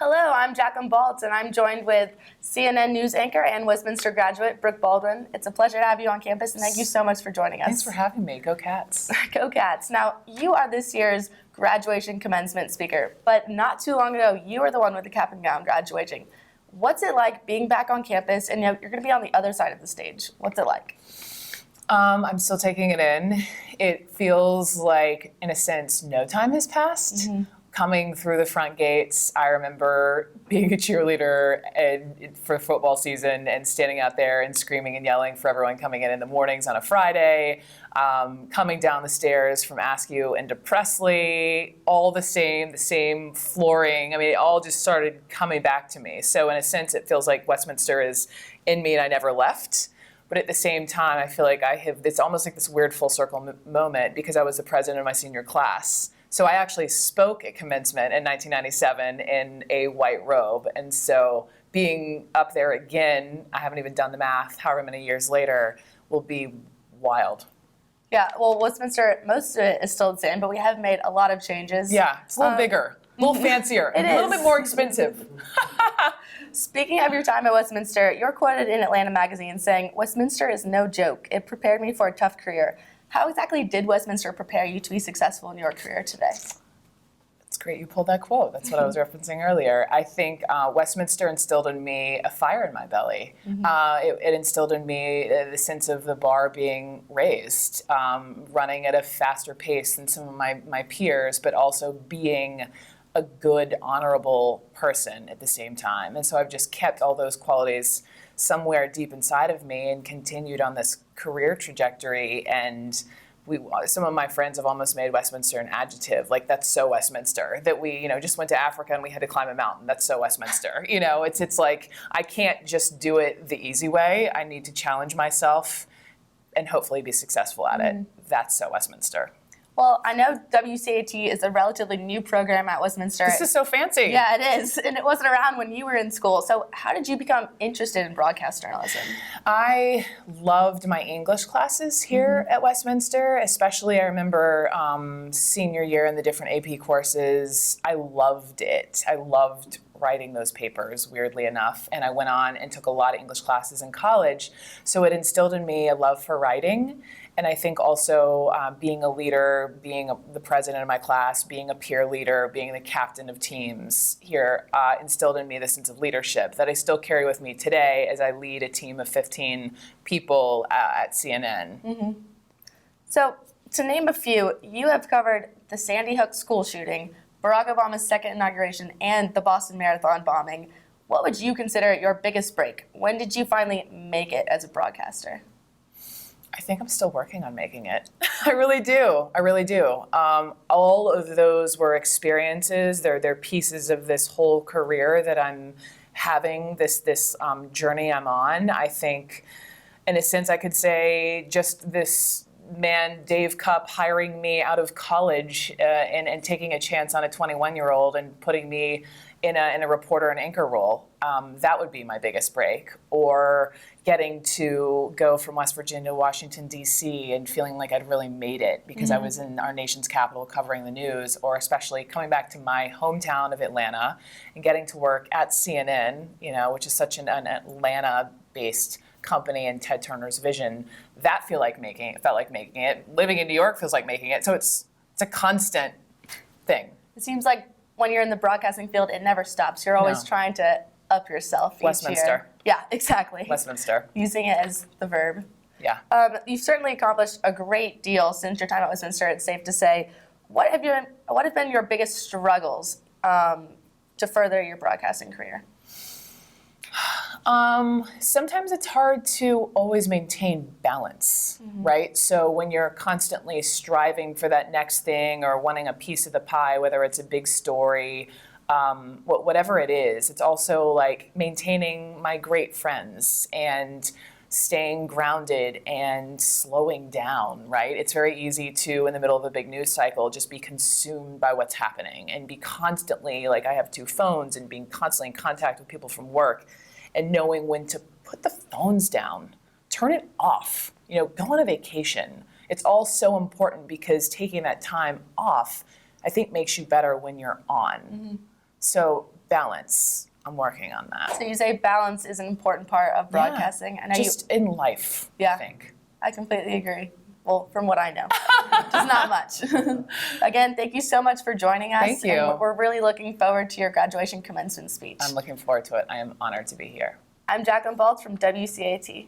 Hello, I'm Jacqueline Baltz, and I'm joined with CNN News anchor and Westminster graduate Brooke Baldwin. It's a pleasure to have you on campus, and thank you so much for joining us. Thanks for having me. Go Cats. Go Cats. Now, you are this year's graduation commencement speaker, but not too long ago, you were the one with the cap and gown graduating. What's it like being back on campus, and you're going to be on the other side of the stage? What's it like? I'm still taking it in. It feels like, in a sense, no time has passed. Mm-hmm. Coming through the front gates, I remember being a cheerleader for football season and standing out there and screaming and yelling for everyone coming in the mornings on a Friday, coming down the stairs from Askew into Presley, all the same flooring. I mean, it all just started coming back to me. So in a sense, it feels like Westminster is in me and I never left. But at the same time, I feel like it's almost like this weird full circle moment because I was the president of my senior class. So I actually spoke at Commencement in 1997 in a white robe. And so being up there again, I haven't even done the math, however many years later, will be wild. Yeah, well, Westminster, most of it is still the same, but we have made a lot of changes. Yeah, it's a little bigger, a little fancier, a little bit more expensive. Speaking of your time at Westminster, you're quoted in Atlanta Magazine saying, "Westminster is no joke. It prepared me for a tough career." How exactly did Westminster prepare you to be successful in your career today? It's great you pulled that quote. That's what I was referencing earlier. I think Westminster instilled in me a fire in my belly. Mm-hmm. It instilled in me the sense of the bar being raised, running at a faster pace than some of my peers, but also being a good, honorable person at the same time. And so I've just kept all those qualities somewhere deep inside of me and continued on this career trajectory. And some of my friends have almost made Westminster an adjective, like that's so Westminster, that we just went to Africa and we had to climb a mountain. That's so Westminster. It's like I can't just do it the easy way. I need to challenge myself and hopefully be successful at it. That's so Westminster. Well, I know WCAT is a relatively new program at Westminster. This is so fancy. Yeah, it is. And it wasn't around when you were in school. So how did you become interested in broadcast journalism? I loved my English classes here at Westminster, especially I remember senior year in the different AP courses. I loved it. I loved writing those papers, weirdly enough. And I went on and took a lot of English classes in college. So it instilled in me a love for writing. And I think also being a leader, being the president of my class, being a peer leader, being the captain of teams here instilled in me the sense of leadership that I still carry with me today as I lead a team of 15 people at CNN. Mm-hmm. So to name a few, you have covered the Sandy Hook school shooting, Barack Obama's second inauguration, and the Boston Marathon bombing. What would you consider your biggest break? When did you finally make it as a broadcaster? I think I'm still working on making it. I really do. All of those were experiences. They're pieces of this whole career that I'm having, this journey I'm on. I think, in a sense, I could say just this man, Dave Cupp, hiring me out of college and taking a chance on a 21-year-old and putting me in a reporter and anchor role. That would be my biggest break. Or getting to go from West Virginia to Washington, D.C. and feeling like I'd really made it because I was in our nation's capital covering the news, or especially coming back to my hometown of Atlanta and getting to work at CNN, which is such an Atlanta-based company and Ted Turner's vision. That felt like making it. Living in New York feels like making it. So it's a constant thing. It seems like when you're in the broadcasting field, it never stops. You're always trying to up yourself Westminster. Each year. Yeah, exactly. Westminster. Using it as the verb. Yeah. You've certainly accomplished a great deal since your time at Westminster, it's safe to say. What have been your biggest struggles to further your broadcasting career? Sometimes it's hard to always maintain balance, right? So when you're constantly striving for that next thing or wanting a piece of the pie, whether it's a big story, whatever it is, it's also like maintaining my great friends and staying grounded and slowing down, right? It's very easy to, in the middle of a big news cycle, just be consumed by what's happening and be constantly, like I have 2 phones and being constantly in contact with people from work and knowing when to put the phones down, turn it off, go on a vacation. It's all so important because taking that time off, I think, makes you better when you're on. So balance. I'm working on that. So you say balance is an important part of broadcasting. Yeah, I know just in life, Yeah. I think. I completely agree. Well, from what I know, just not much. Again, thank you so much for joining us. Thank you. And we're really looking forward to your graduation commencement speech. I'm looking forward to it. I am honored to be here. I'm Jacqueline Baltz from WCAT.